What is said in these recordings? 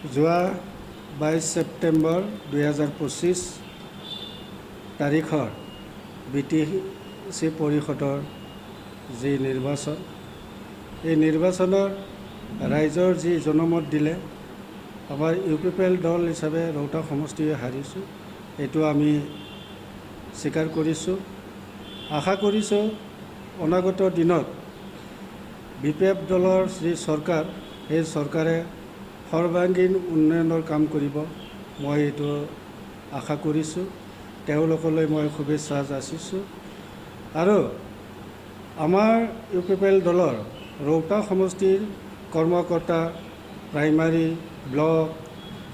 যোৱা 22 ছেপ্টেম্বৰ 2025 তাৰিখৰ BTC পৰিষদৰ যি নিৰ্বাচন, এই নিৰ্বাচনৰ ৰাইজৰ যি জনমত দিলে, আমাৰ UPPL দল হিচাপে ৰৌতা সমষ্টিয়ে হাৰিছোঁ, এইটো আমি স্বীকাৰ কৰিছোঁ। আশা কৰিছোঁ অনাগত দিনত BPF দলৰ যি চৰকাৰ, সেই চৰকাৰে সৰ্বাংগীন উন্নয়নৰ কাম কৰিব, মই এইটো আশা কৰিছোঁ। তেওঁলোকলৈ মই শুভেচ্ছা যাচিছোঁ। আৰু আমাৰ UPPL দলৰ ৰৌতা সমষ্টিৰ কৰ্মকৰ্তা, প্ৰাইমাৰী, ব্লক,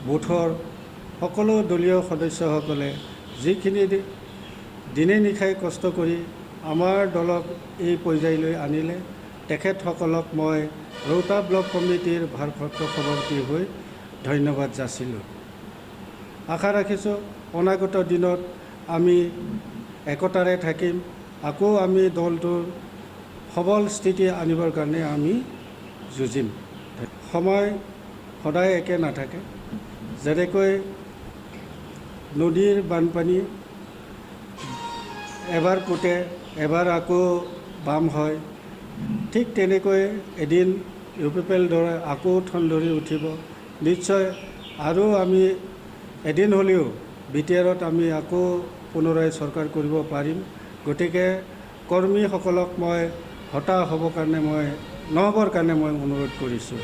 বুথৰ সকলো দলীয় সদস্যসকলে যিখিনি দিনে নিশাই কষ্ট কৰি আমাৰ দলক এই পৰ্যায়লৈ আনিলে, তেখেতসকলক মই ৰৌতা ব্লক কমিটিৰ ভাৰপ্ৰাপ্ত সভাপতি হৈ ধন্যবাদ যাচিলোঁ। আশা ৰাখিছোঁ অনাগত দিনত আমি একতাৰে থাকিম, আকৌ আমি দলটোৰ সবল স্থিতি আনিবৰ কাৰণে আমি যুঁজিম। সময় সদায় একে নাথাকে। যেনেকৈ নদীৰ বানপানী এবাৰ পুতে, এবাৰ আকৌ বাম হয়, ঠিক তেনেকৈ এদিন UPPL দৰে আকৌ ঠন ধৰি উঠিব। নিশ্চয় আৰু আমি এদিন হ'লেও BTRত আমি আকৌ পুনৰাই চৰকাৰ কৰিব পাৰিম। গতিকে কৰ্মীসকলক মই হতাশ হ'বৰ কাৰণে নহ'বৰ কাৰণে মই অনুৰোধ কৰিছোঁ।